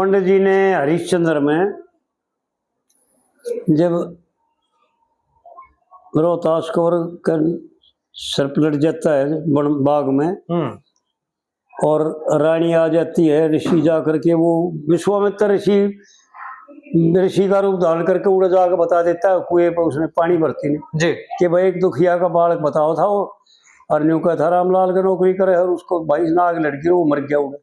पंडित जी ने हरिश्चंद्र में जब रोहतास कवर कर सर पलट जाता है बाग में और रानी आ जाती है, ऋषि जा करके वो विश्वामित्र ऋषि का रूप धारण करके उड़ जाकर बता देता है कुएं पर उसने पानी भरती ने जी कि भाई एक दुखिया का बालक बताओ था वो और न्यू का था रामलाल का नौकरी करे और उसको भाई नाग लड़की वो मर गया उड़े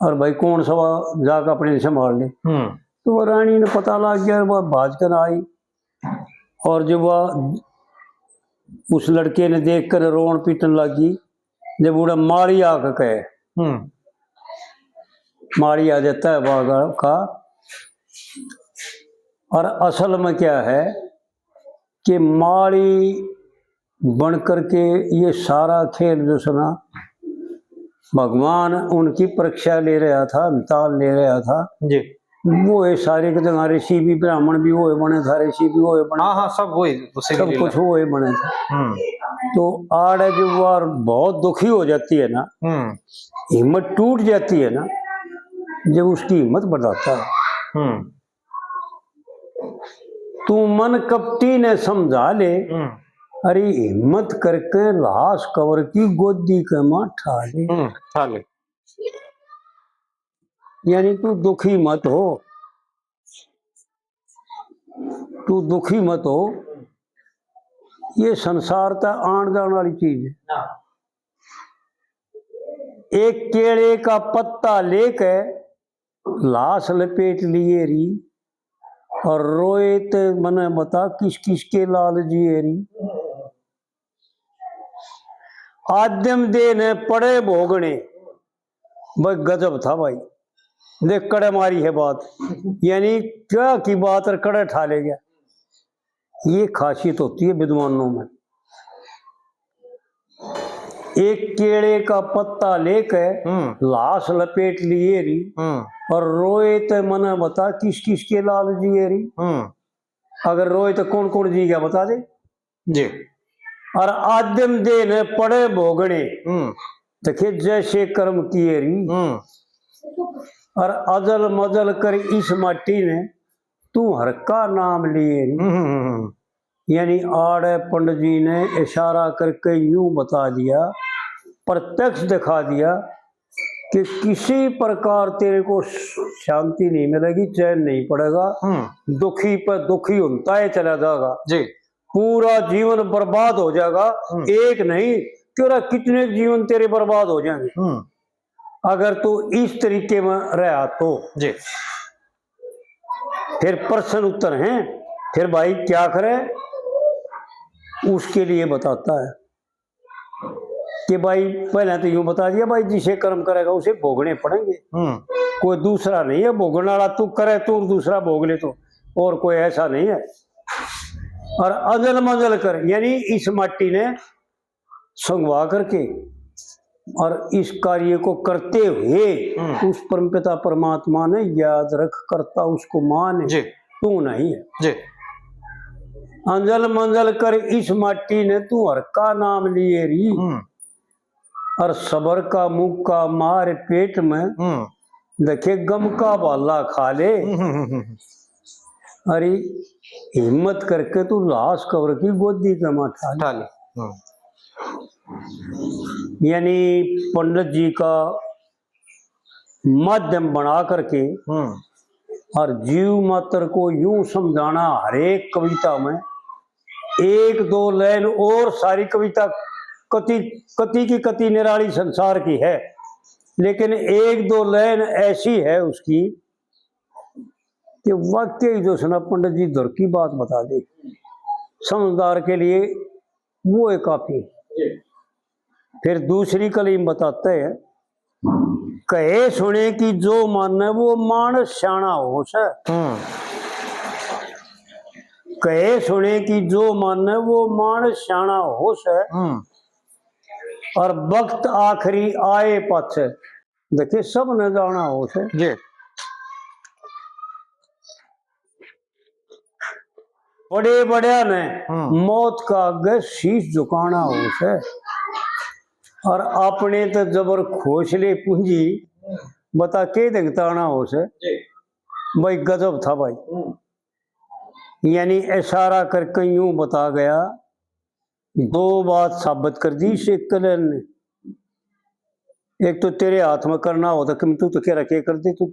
और भाई कौन सा जाकर अपने संभाल ले। तो वो रानी ने पता लग गया, वह भाज कर आई और जब वह उस लड़के ने देख कर रोन पीटन लगी, जब उड़ा मारी आकर कहे मारी आ जाता है बाग का। और असल में क्या है कि मारी बन करके ये सारा खेल जो सुना भगवान उनकी परीक्षा ले रहा था, इम्तिहान ले रहा था जी। वो है सारे के जगह ऋषि भी ब्राह्मण भी वो बने था, ऋषि भी वो बने, हाँ सब वही सब कुछ वो बने था। तो आड़ जो वो बहुत दुखी हो जाती है ना, हिम्मत टूट जाती है ना, जब उसकी हिम्मत बढ़ाता है। तू मन कपटी ने समझा ले, अरे हिम्मत करके लाश कवर की गोदी के मां ठा ले। यानी तू दुखी मत हो, तू दुखी मत हो, ये संसार का आन जाने वाली चीज है। एक केले का पत्ता लेके लाश लपेट लिए री और रोए तो मने बता किस किस के लाल जिए री। आद्यम दे ने पड़े भोगने, भाई गजब था भाई, देख कड़े मारी है बात, यानी क्या की बात और कड़े ठा ले गया। ये खासियत होती है विद्वानों में। एक केले का पत्ता लेके लाश लपेट लिए री और रोए तो मने बता किस किस के लाल जिए री। अगर रोए तो कौन कौन जी गया बता दे जी। और आद्यम दे ने पड़े भोगने, देखिए जैसे कर्म किए री और अजल मजल कर इस माटी ने तू हर का नाम लिए री। यानी आड़े पंडित जी ने इशारा करके यूं बता दिया, प्रत्यक्ष दिखा दिया कि किसी प्रकार तेरे को शांति नहीं मिलेगी, चैन नहीं पड़ेगा, दुखी पर दुखी होता है चला जाएगा जी, पूरा जीवन बर्बाद हो जाएगा। एक नहीं तेरा कितने जीवन तेरे बर्बाद हो जाएंगे अगर तू इस तरीके में रहा तो जी। फिर प्रश्न उत्तर हैं, फिर भाई क्या करे, उसके लिए बताता है कि भाई पहले तो यूं बता दिया भाई जिसे कर्म करेगा उसे भोगने पड़ेंगे, कोई दूसरा नहीं है भोगने वाला, तू करे तो दूसरा भोग ले तो, और कोई ऐसा नहीं है। और अजल मजल कर यानी इस माटी ने संगवा करके और इस कार्य को करते हुए उस परमपिता परमात्मा ने याद रख करता उसको मान तू नहीं है जी। अंजल मंजल कर इस माटी ने तू हर का नाम लिए री और सबर का मुख का मार पेट में देखे गम का बाला खा ले। अरे हिम्मत करके तू लाश कवर की गोदी का माठा ले। यानी पंडित जी का माध्यम बना करके और जीव मात्र को यूं समझाना, हर एक कविता में एक दो लाइन और सारी कविता कति की कति निराली संसार की है, लेकिन एक दो लाइन ऐसी है उसकी कि वाकई जो सुना पंडित जी धुर की बात बता दी समझदार के लिए, वो है काफी। फिर दूसरी कलीम बताते हैं, कहे सुने की जो माने वो मानस शाना हो से। कहे सुने की जो माने वो मानस शाना हो से और वक्त आखिरी आए पाछे, देखिए सब न जाना हो से। बड़े बड़े ने मौत का आगे शीश झुकाना हो से और अपने तो जबर खोसले पूंजी बता के दंगताना हो से भाई गजब था भाई। यानी इशारा करके यूं बता गया, दो बात साबित कर दी शेख कलर ने। एक तो तेरे हाथ में करना होता कि तू तो क्या रखे कर दे, तू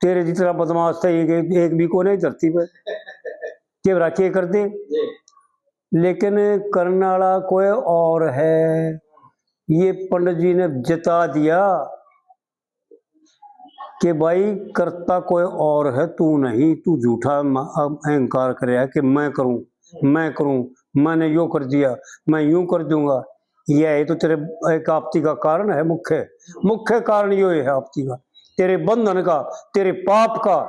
तेरे जितना बदमाश था एक भी को नहीं धरती पे के रखे कर दे। लेकिन करने वाला कोई और है, ये पंडित जी ने जता दिया कि भाई करता कोई और है, तू नहीं। तू झूठा अहंकार कर रहा है कि मैं करूं, मैंने यो कर दिया, मैं यूं कर दूंगा। यह तो तेरे एक आपत्ति का कारण है। मुख्य कारण यो है आपत्ति का, तेरे बंधन का, तेरे पाप का,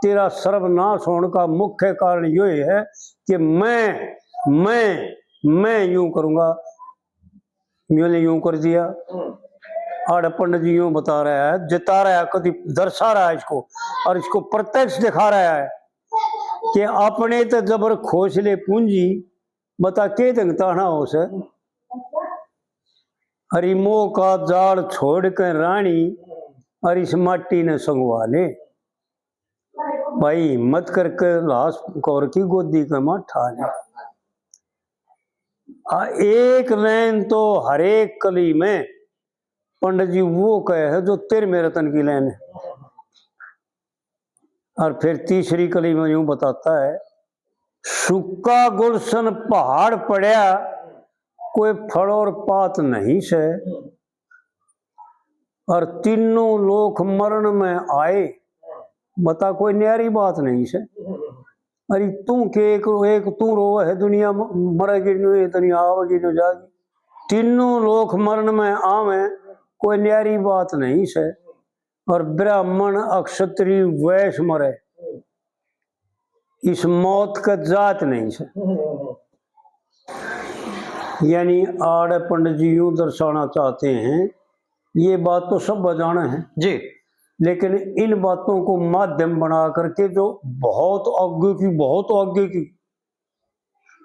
तेरा सर्वनाश होने का मुख्य कारण यो है कि मैं यूं करूंगा, मैंने यूं कर दिया। आड़ पंडित जी यूं बता रहा है, जता रहा है, कभी दर्शा रहा है इसको, और इसको प्रत्यक्ष दिखा रहा है कि अपने तो जबर खोसले पूंजी बता के दंगताना हो से। हरिमो का जाल छोड़ कर रानी और इस माटी ने संगवा ले। भाई हिम्मत करके लाश कौर की गोदी का मां ठा ले। एक लाइन तो हर एक कली में पंडित जी वो कहे है जो तेरे मेरे तन की लाइन है। और फिर तीसरी कली में यूं बताता है, सूखा गुलशन पहाड़ पड़ा, कोई फल और पात नहीं से, और तीनों लोग मरण में आए, बता कोई न्यारी बात नहीं से। अरे तू के एक तू रो है, दुनिया मरेगी नहीं, दुनिया आवेगी न जाएगी। तीनों लोग मरण में आवे, कोई न्यारी बात नहीं से। और ब्राह्मण अक्षत्रिय वैश्य मरे, इस मौत का जात नहीं से। यानी आड़ पंडित जी यूं दर्शाना चाहते हैं, ये बात तो सब बजाना है जी, लेकिन इन बातों को माध्यम बना करके जो बहुत आगे की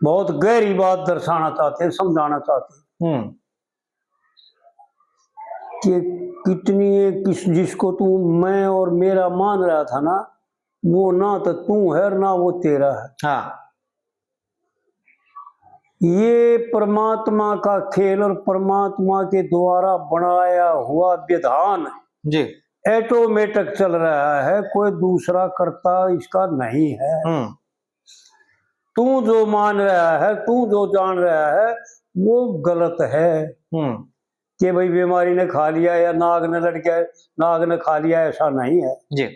बहुत गहरी बात दर्शाना चाहते हैं, समझाना चाहते हैं कि कितनी जिसको तू मैं और मेरा मान रहा था ना, वो ना तो तू है और ना वो तेरा है। हाँ, ये परमात्मा का खेल और परमात्मा के द्वारा बनाया हुआ विधान जी ऑटोमेटिक चल रहा है, कोई दूसरा कर्ता इसका नहीं है। तू जो मान रहा है, तू जो जान रहा है, वो गलत है कि भाई बीमारी ने खा लिया या नाग ने लड़ गया, नाग ने खा लिया, ऐसा नहीं है जी।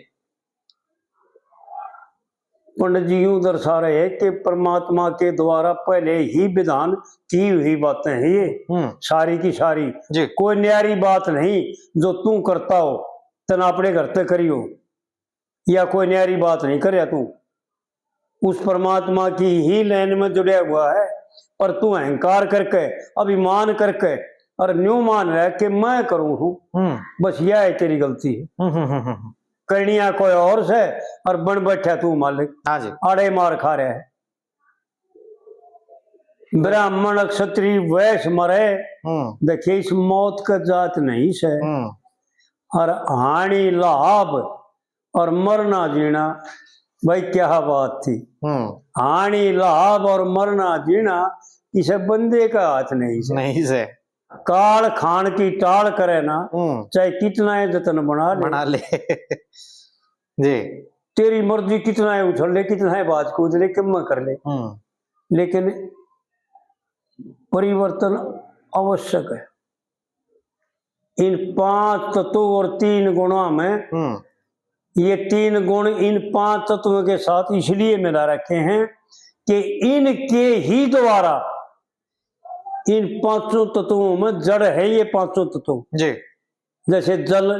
पंडित जी यूं दर्शा रहे हैं कि परमात्मा के द्वारा पहले ही विधान की हुई बातें हैं ये सारी की सारी जी। कोई न्यारी बात नहीं जो तू करता हो, तना अपने घर पे करियो, या कोई न्यारी बात नहीं कर तू, उस परमात्मा की ही लाइन में जुड़ा हुआ है। पर तू अहंकार करके, अभिमान करके और न्यू मान रहा है कि मैं करूं हूं, बस यह है तेरी गलती है। करनिया कोई और से और बन बैठा तू मालिक। हाँ जी, आड़े मार खा रहा है। ब्राह्मण क्षत्रिय वैश्य मरे, देखिए इस मौत का जात नहीं से। और हानि लाभ और मरना जीना, भाई क्या बात थी। हानि लाभ और मरना जीना इसे बंदे का हाथ नहीं से। काल खान की टाल करे ना, चाहे कितना है जतन बना ले जी, तेरी मर्जी कितना है उछल ले, कितना है बात कूद ले, कम कर ले, लेकिन परिवर्तन आवश्यक है। इन 5 तत्वों और 3 गुणों में, ये 3 गुण इन 5 तत्वों के साथ इसलिए मिला रखे हैं कि इनके ही द्वारा इन 5 तत्वों में जड़ है। ये 5 तत्व जी, जैसे जल,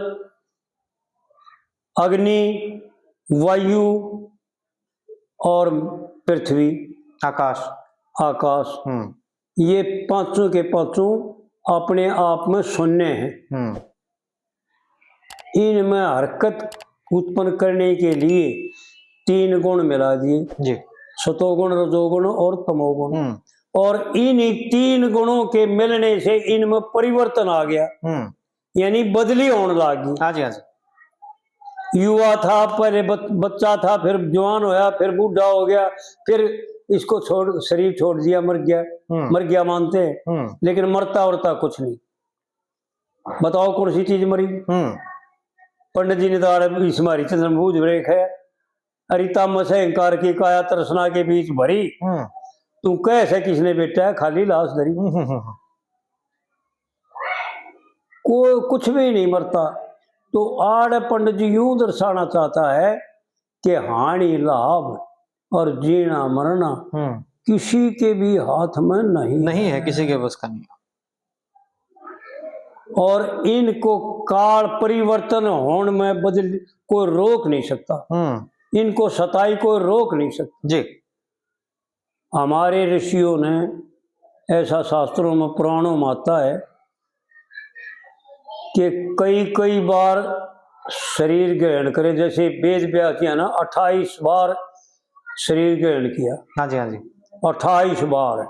अग्नि, वायु और पृथ्वी, आकाश, ये 5 के 5 अपने आप में शून्य हैं। इनमें हरकत उत्पन्न करने के लिए 3 गुण मिला दिए जी, सतोगुण, रजोगुण और तमोगुण। और इन 3 गुणों के मिलने से इनमें परिवर्तन आ गया, यानी बदली होने लगी। हाँ जी, हाँ जी। युवा था, पहले बच्चा था, फिर जवान होया, फिर बूढ़ा हो गया, फिर इसको शरीर छोड़ दिया, मर गया मानते हैं, लेकिन मरता उरता कुछ नहीं। बताओ कौन सी चीज मरी? पंडित जी ने तो इस मारी चंद्रभूज रेख है, अरिता मस अहंकार की काया तृष्णा के बीच भरी, तू कैसे किसने बेटा है खाली लाश धरी। कोई कुछ भी नहीं मरता। तो आड़ पंडित जी यूं दर्शाना चाहता है कि हानि लाभ और जीना मरना किसी के भी हाथ में नहीं है, किसी के बस का नहीं। और इनको काल परिवर्तन होने में बदल कोई रोक नहीं सकता, इनको सताई कोई रोक नहीं सकता जी। हमारे ऋषियों ने ऐसा शास्त्रों में पुराणों में आता है कि कई बार शरीर ग्रहण करे, जैसे वेद व्यास किया ना 28 बार शरीर ग्रहण किया। हाँ जी, हाँ जी। 28 बार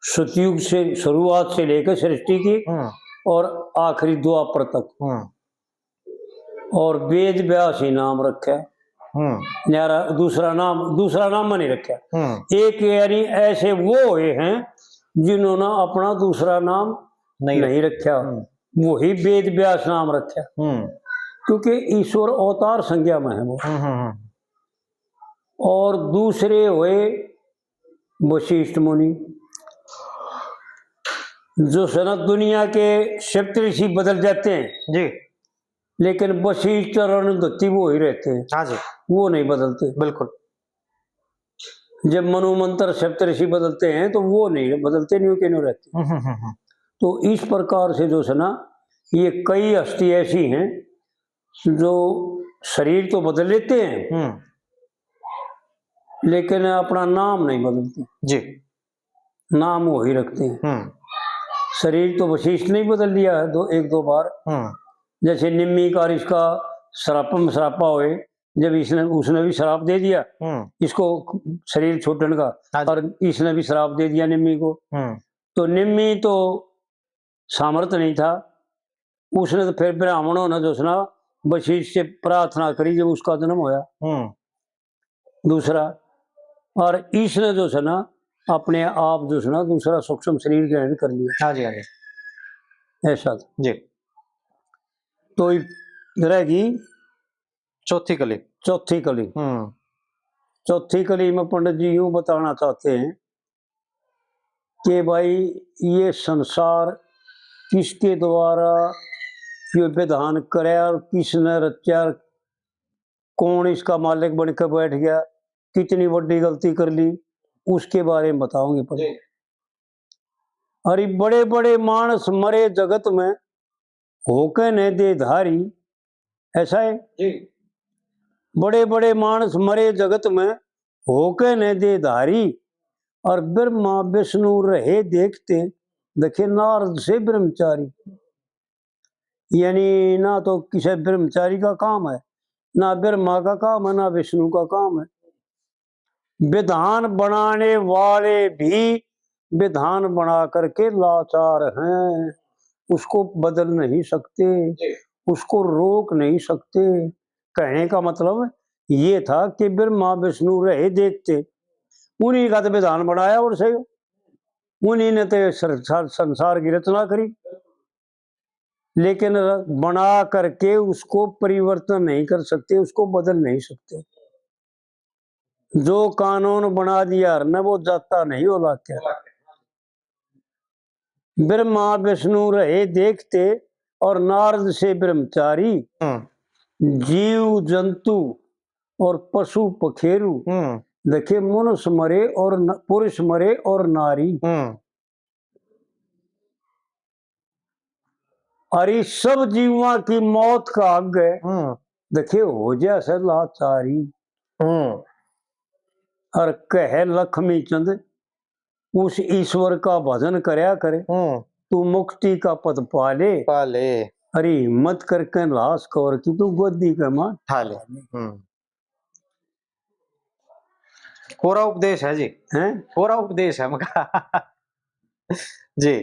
सतयुग से शुरुआत से लेकर सृष्टि की और आखिरी द्वापर तक। और वेद व्यास ही नाम रखा, न्यारा दूसरा नाम नहीं रखा। एक यानी ऐसे वो हुए हैं जिन्होंने अपना दूसरा नाम नहीं रखा, वही वेद व्यास नाम रखा, क्योंकि ईश्वर अवतार संज्ञा में है वो। और दूसरे हुए वशिष्ठ मुनि, जो सनत दुनिया के सप्तऋषि बदल जाते हैं जी, लेकिन वशिष्ठ और अरुंधति वो ही रहते हैं। हाँ जी, वो नहीं बदलते। बिल्कुल। जब मनुमंत्र सप्तऋषि बदलते हैं तो वो नहीं बदलते, न्यू के न्यू रहते। तो इस प्रकार से जो है ना, ये कई हस्ती ऐसी हैं जो शरीर तो बदल लेते हैं लेकिन अपना नाम नहीं बदलते जी, नाम वो ही रखते हैं। शरीर तो वशिष्ठ नहीं बदल लिया है एक दो बार, जैसे निम्मी का इसका श्रापम श्रापा हुए, जब उसने भी श्राप दे दिया इसको शरीर छोड़ने का, और इसने भी श्राप दे दिया निम्मी को। तो निम्मी तो सामर्थ्य नहीं था, उसने तो फिर ब्राह्मणों ने जो सुना वशिष्ठ से प्रार्थना करी जब उसका जन्म होया दूसरा, और इसने जो सुना अपने आप जो सुना दूसरा सूक्ष्म शरीर ग्रहण कर लिया। हाँ जी, हाँ जी, ऐसा जी। तो रहेगी चौथी कली। चौथी कली में पंडित जी यूं बताना चाहते हैं कि भाई ये संसार किसके द्वारा ये विधान करे और किसने रचा, कौन इसका मालिक बनकर बैठ गया, कितनी बड़ी गलती कर ली, उसके बारे में बताओगे पंडित। अरे बड़े बड़े मानस मरे जगत में होके न दे धारी, ऐसा है जी। बड़े बड़े मानस मरे जगत में होके न दे धारी, और ब्रह्मा विष्णु रहे देखते देखे नारद से ब्रह्मचारी। यानी ना तो किसी ब्रह्मचारी का काम है, ना ब्रह्मा का काम है, ना विष्णु का काम है। विधान बनाने वाले भी विधान बना करके लाचार हैं, उसको बदल नहीं सकते, उसको रोक नहीं सकते। कहने का मतलब ये था कि ब्रह्मा विष्णु रहे देखते, उन्हीं का तो विधान बनाया, और से उन्हीं ने तो संसार की रचना करी, लेकिन बना करके उसको परिवर्तन नहीं कर सकते, उसको बदल नहीं सकते। जो कानून बना दिया न वो जाता नहीं होला क्या। ब्रह्मा विष्णु रहे देखते और नारद से ब्रह्मचारी, जीव जंतु और पशु पखेरु देखे मनुष्य मरे और पुरुष मरे और नारी। अरे सब जीवों की मौत का आगे देखे हो जैसे लाचारी। और कह लक्ष्मी चंद उस ईश्वर का भजन करया करे, तू मुक्ति का पद पाले। अरे हिम्मत करके लाश कवर की तू गोदी के मां ठाले। कोरा उपदेश है जी, हैं कोरा उपदेश है मका जी।